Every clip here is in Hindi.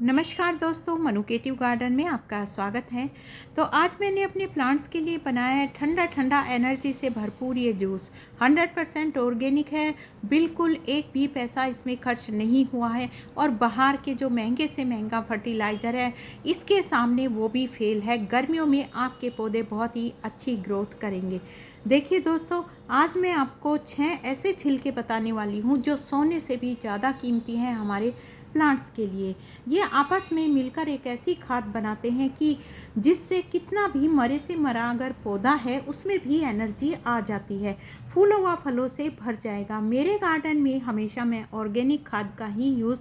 नमस्कार दोस्तों, मनुकेटिव गार्डन में आपका स्वागत है। तो आज मैंने अपने प्लांट्स के लिए बनाया है ठंडा ठंडा एनर्जी से भरपूर ये जूस। 100% ऑर्गेनिक है, बिल्कुल एक भी पैसा इसमें खर्च नहीं हुआ है और बाहर के जो महंगे से महंगा फर्टिलाइज़र है इसके सामने वो भी फेल है। गर्मियों में आपके पौधे बहुत ही अच्छी ग्रोथ करेंगे। देखिए दोस्तों, आज मैं आपको 6 ऐसे छिलके बताने वाली हूँ जो सोने से भी ज़्यादा कीमती हैं हमारे प्लांट्स के लिए। ये आपस में मिलकर एक ऐसी खाद बनाते हैं कि जिससे कितना भी मरे से मरा अगर पौधा है उसमें भी एनर्जी आ जाती है, फूलों व फलों से भर जाएगा। मेरे गार्डन में हमेशा मैं ऑर्गेनिक खाद का ही यूज़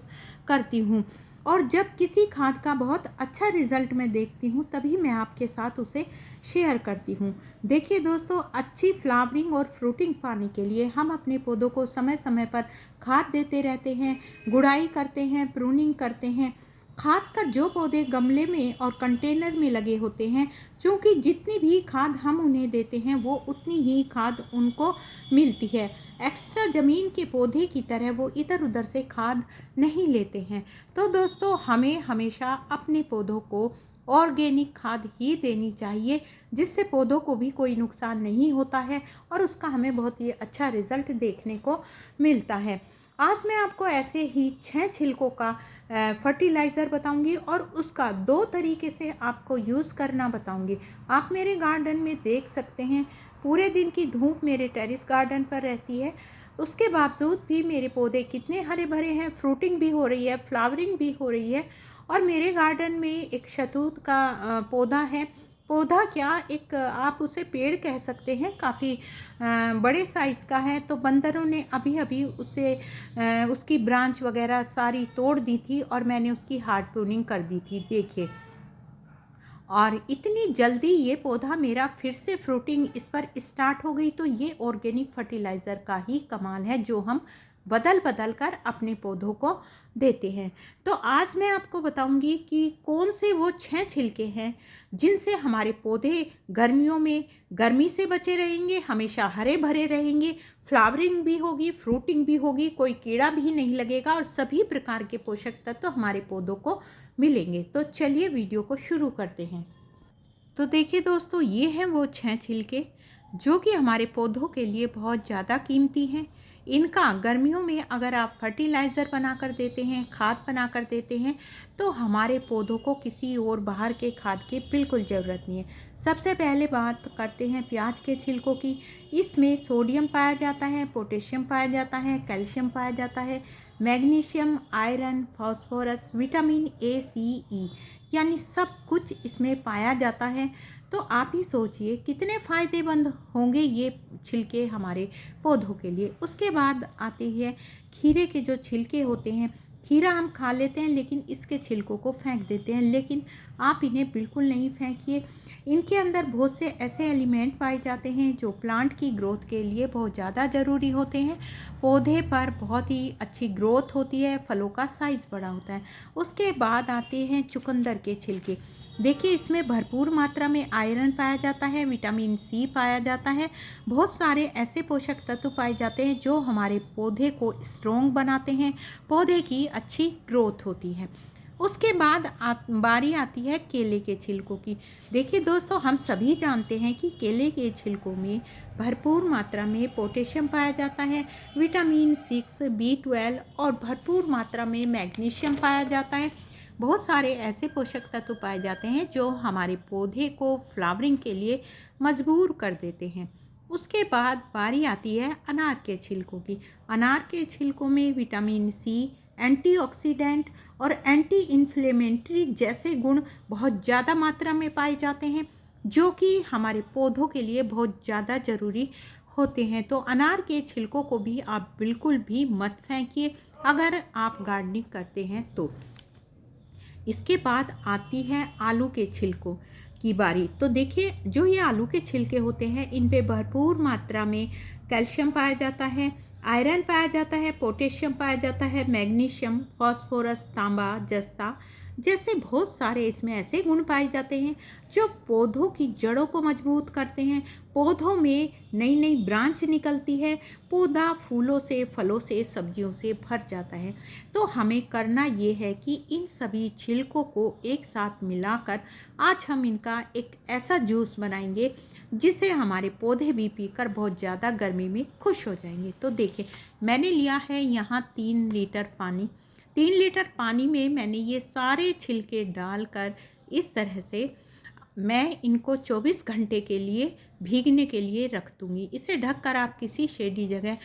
करती हूँ और जब किसी खाद का बहुत अच्छा रिजल्ट मैं देखती हूँ तभी मैं आपके साथ उसे शेयर करती हूँ। देखिए दोस्तों, अच्छी फ्लावरिंग और फ्रूटिंग पाने के लिए हम अपने पौधों को समय समय पर खाद देते रहते हैं, गुड़ाई करते हैं, प्रूनिंग करते हैं। खासकर जो पौधे गमले में और कंटेनर में लगे होते हैं, क्योंकि जितनी भी खाद हम उन्हें देते हैं वो उतनी ही खाद उनको मिलती है। एक्स्ट्रा ज़मीन के पौधे की तरह वो इधर उधर से खाद नहीं लेते हैं। तो दोस्तों, हमें हमेशा अपने पौधों को ऑर्गेनिक खाद ही देनी चाहिए, जिससे पौधों को भी कोई नुकसान नहीं होता है और उसका हमें बहुत ही अच्छा रिज़ल्ट देखने को मिलता है। आज मैं आपको ऐसे ही 6 छिलकों का फर्टिलाइज़र बताऊंगी और उसका 2 तरीके से आपको यूज़ करना बताऊंगी। आप मेरे गार्डन में देख सकते हैं, पूरे दिन की धूप मेरे टेरेस गार्डन पर रहती है, उसके बावजूद भी मेरे पौधे कितने हरे भरे हैं। फ्रूटिंग भी हो रही है, फ्लावरिंग भी हो रही है। और मेरे गार्डन में एक शहतूत का पौधा है। पौधा क्या, एक आप उसे पेड़ कह सकते हैं, काफ़ी बड़े साइज़ का है। तो बंदरों ने अभी अभी उसे उसकी ब्रांच वगैरह सारी तोड़ दी थी और मैंने उसकी हार्ड प्रूनिंग कर दी थी, देखिए। और इतनी जल्दी ये पौधा मेरा फिर से फ्रूटिंग इस पर स्टार्ट हो गई। तो ये ऑर्गेनिक फर्टिलाइज़र का ही कमाल है जो हम बदल बदल कर अपने पौधों को देते हैं। तो आज मैं आपको बताऊंगी कि कौन से वो 6 छिलके हैं जिनसे हमारे पौधे गर्मियों में गर्मी से बचे रहेंगे, हमेशा हरे भरे रहेंगे, फ्लावरिंग भी होगी, फ्रूटिंग भी होगी, कोई कीड़ा भी नहीं लगेगा और सभी प्रकार के पोषक तत्व हमारे पौधों को मिलेंगे। तो चलिए वीडियो को शुरू करते हैं। तो देखिए दोस्तों, ये हैं वो 6 छिलके जो कि हमारे पौधों के लिए बहुत ज़्यादा कीमती हैं। इनका गर्मियों में अगर आप फर्टिलाइज़र बनाकर देते हैं, खाद बनाकर देते हैं, तो हमारे पौधों को किसी और बाहर के खाद की बिल्कुल ज़रूरत नहीं है। सबसे पहले बात करते हैं प्याज के छिलकों की। इसमें सोडियम पाया जाता है, पोटेशियम पाया जाता है, कैल्शियम पाया जाता है, magnesium, iron, phosphorus, vitamin A, C, E, यानी सब कुछ इसमें पाया जाता है। तो आप ही सोचिए कितने फ़ायदेमंद होंगे ये छिलके हमारे पौधों के लिए। उसके बाद आती है खीरे के जो छिलके होते हैं। खीरा हम खा लेते हैं लेकिन इसके छिलकों को फेंक देते हैं, लेकिन आप इन्हें बिल्कुल नहीं फेंकिए। इनके अंदर बहुत से ऐसे एलिमेंट पाए जाते हैं जो प्लांट की ग्रोथ के लिए बहुत ज़्यादा ज़रूरी होते हैं। पौधे पर बहुत ही अच्छी ग्रोथ होती है, फलों का साइज़ बड़ा होता है। उसके बाद आते हैं चुकंदर के छिलके। देखिए, इसमें भरपूर मात्रा में आयरन पाया जाता है, विटामिन सी पाया जाता है, बहुत सारे ऐसे पोषक तत्व पाए जाते हैं जो हमारे पौधे को स्ट्रॉन्ग बनाते हैं, पौधे की अच्छी ग्रोथ होती है। उसके बाद बारी आती है केले के छिलकों की। देखिए दोस्तों, हम सभी जानते हैं कि केले के छिलकों में भरपूर मात्रा में पोटेशियम पाया जाता है, विटामिन 6, B12 और भरपूर मात्रा में मैग्नीशियम पाया जाता है। बहुत सारे ऐसे पोषक तत्व पाए जाते हैं जो हमारे पौधे को फ्लावरिंग के लिए मजबूर कर देते हैं। उसके बाद बारी आती है अनार के छिलकों की। अनार के छिलकों में विटामिन सी, एंटीऑक्सीडेंट और एंटी इन्फ्लेमेटरी जैसे गुण बहुत ज़्यादा मात्रा में पाए जाते हैं जो कि हमारे पौधों के लिए बहुत ज़्यादा ज़रूरी होते हैं। तो अनार के छिलकों को भी आप बिल्कुल भी मत फेंकिए अगर आप गार्डनिंग करते हैं तो। इसके बाद आती है आलू के छिलकों की बारी। तो देखिए, जो ये आलू के छिलके होते हैं इन पे भरपूर मात्रा में कैल्शियम पाया जाता है, आयरन पाया जाता है, पोटेशियम पाया जाता है, मैग्नीशियम, फास्फोरस, तांबा, जस्ता, जैसे बहुत सारे इसमें ऐसे गुण पाए जाते हैं जो पौधों की जड़ों को मजबूत करते हैं। पौधों में नई नई ब्रांच निकलती है, पौधा फूलों से, फलों से, सब्जियों से भर जाता है। तो हमें करना ये है कि इन सभी छिलकों को एक साथ मिलाकर आज हम इनका एक ऐसा जूस बनाएंगे जिसे हमारे पौधे भी पीकर बहुत ज़्यादा गर्मी में खुश हो जाएंगे। तो देखिए, मैंने लिया है यहाँ 3 लीटर पानी। 3 लीटर पानी में मैंने ये सारे छिलके डालकर इस तरह से मैं इनको 24 घंटे के लिए भीगने के लिए रख दूँगी। इसे ढककर आप किसी शेडी जगह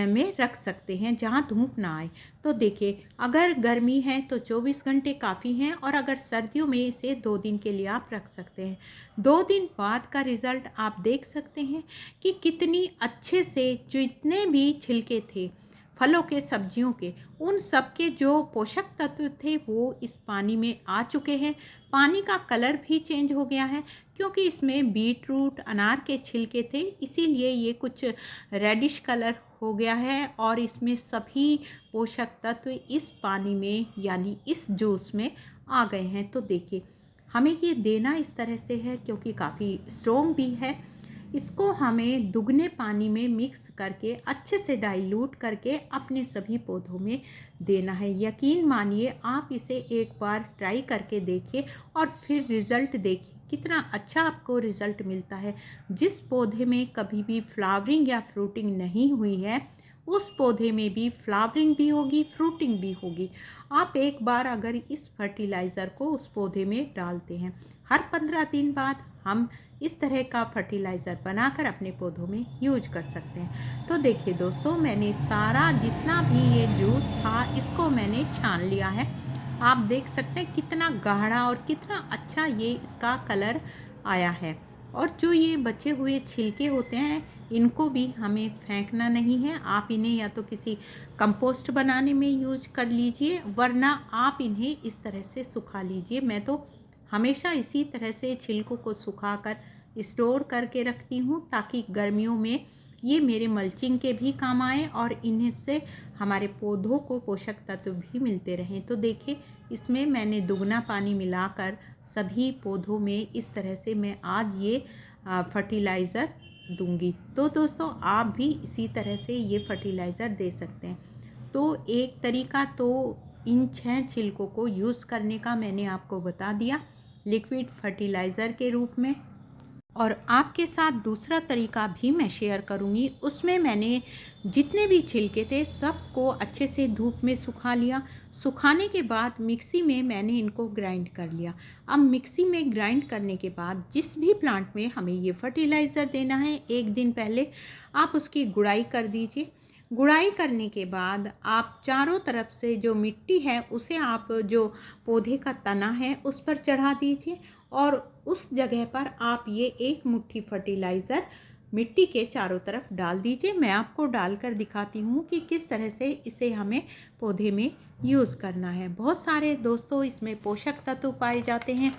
में रख सकते हैं जहाँ धूप ना आए। तो देखिए, अगर गर्मी है तो 24 घंटे काफ़ी हैं, और अगर सर्दियों में इसे 2 दिन के लिए आप रख सकते हैं। 2 दिन बाद का रिज़ल्ट आप देख सकते हैं कि कितनी अच्छे से जितने भी छिलके थे फलों के, सब्जियों के, उन सब के जो पोषक तत्व थे वो इस पानी में आ चुके हैं। पानी का कलर भी चेंज हो गया है, क्योंकि इसमें बीट रूट, अनार के छिलके थे, इसीलिए ये कुछ रेडिश कलर हो गया है। और इसमें सभी पोषक तत्व इस पानी में यानी इस जूस में आ गए हैं। तो देखिए, हमें ये देना इस तरह से है क्योंकि काफ़ी स्ट्रॉन्ग भी है। इसको हमें दुगने पानी में मिक्स करके अच्छे से डाइल्यूट करके अपने सभी पौधों में देना है। यकीन मानिए, आप इसे एक बार ट्राई करके देखिए और फिर रिज़ल्ट देखिए कितना अच्छा आपको रिज़ल्ट मिलता है। जिस पौधे में कभी भी फ्लावरिंग या फ्रूटिंग नहीं हुई है, उस पौधे में भी फ्लावरिंग भी होगी, फ्रूटिंग भी होगी। आप एक बार अगर इस फर्टिलाइज़र को उस पौधे में डालते हैं, हर 15 दिन बाद हम इस तरह का फर्टिलाइज़र बनाकर अपने पौधों में यूज कर सकते हैं। तो देखिए दोस्तों, मैंने सारा जितना भी ये जूस था इसको मैंने छान लिया है। आप देख सकते हैं कितना गाढ़ा और कितना अच्छा ये इसका कलर आया है। और जो ये बचे हुए छिलके होते हैं, इनको भी हमें फेंकना नहीं है। आप इन्हें या तो किसी कंपोस्ट बनाने में यूज कर लीजिए, वरना आप इन्हें इस तरह से सुखा लीजिए। मैं तो हमेशा इसी तरह से छिलकों को सुखाकर स्टोर करके रखती हूँ, ताकि गर्मियों में ये मेरे मल्चिंग के भी काम आए और इनसे हमारे पौधों को पोषक तत्व भी मिलते रहें। तो देखिए, इसमें मैंने दुगना पानी मिलाकर सभी पौधों में इस तरह से मैं आज ये फर्टिलाइज़र दूंगी। तो दोस्तों, आप भी इसी तरह से ये फर्टिलाइज़र दे सकते हैं। तो एक तरीका तो इन 6 छिलकों को यूज़ करने का मैंने आपको बता दिया लिक्विड फर्टिलाइज़र के रूप में, और आपके साथ दूसरा तरीका भी मैं शेयर करूंगी। उसमें मैंने जितने भी छिलके थे सबको अच्छे से धूप में सुखा लिया। सुखाने के बाद मिक्सी में मैंने इनको ग्राइंड कर लिया। अब मिक्सी में ग्राइंड करने के बाद जिस भी प्लांट में हमें ये फर्टिलाइज़र देना है, एक दिन पहले आप उसकी गुड़ाई कर दीजिए। गुड़ाई करने के बाद आप चारों तरफ से जो मिट्टी है उसे आप जो पौधे का तना है उस पर चढ़ा दीजिए, और उस जगह पर आप ये 1 मुट्ठी फर्टिलाइज़र मिट्टी के चारों तरफ डाल दीजिए। मैं आपको डालकर दिखाती हूँ कि किस तरह से इसे हमें पौधे में यूज़ करना है। बहुत सारे दोस्तों इसमें पोषक तत्व पाए जाते हैं,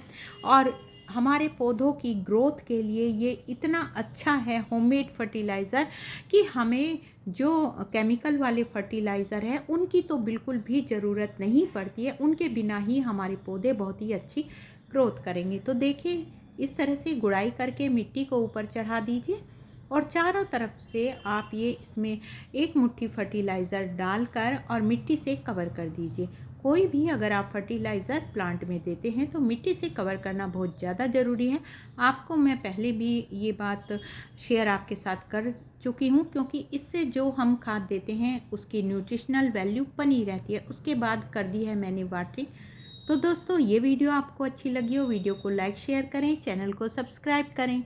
और हमारे पौधों की ग्रोथ के लिए ये इतना अच्छा है होममेड फर्टिलाइज़र कि हमें जो केमिकल वाले फर्टिलाइज़र है उनकी तो बिल्कुल भी ज़रूरत नहीं पड़ती है। उनके बिना ही हमारे पौधे बहुत ही अच्छी ग्रोथ करेंगे। तो देखिए, इस तरह से गुड़ाई करके मिट्टी को ऊपर चढ़ा दीजिए, और चारों तरफ से आप ये इसमें 1 मुट्ठी फर्टिलाइज़र डालकर और मिट्टी से कवर कर दीजिए। कोई भी अगर आप फर्टिलाइज़र प्लांट में देते हैं तो मिट्टी से कवर करना बहुत ज़्यादा ज़रूरी है। आपको मैं पहले भी ये बात शेयर आपके साथ कर चुकी हूँ, क्योंकि इससे जो हम खाद देते हैं उसकी न्यूट्रिशनल वैल्यू बनी रहती है। उसके बाद कर दी है मैंने वाटरिंग। तो दोस्तों, ये वीडियो आपको अच्छी लगी हो, वीडियो को लाइक शेयर करें, चैनल को सब्सक्राइब करें।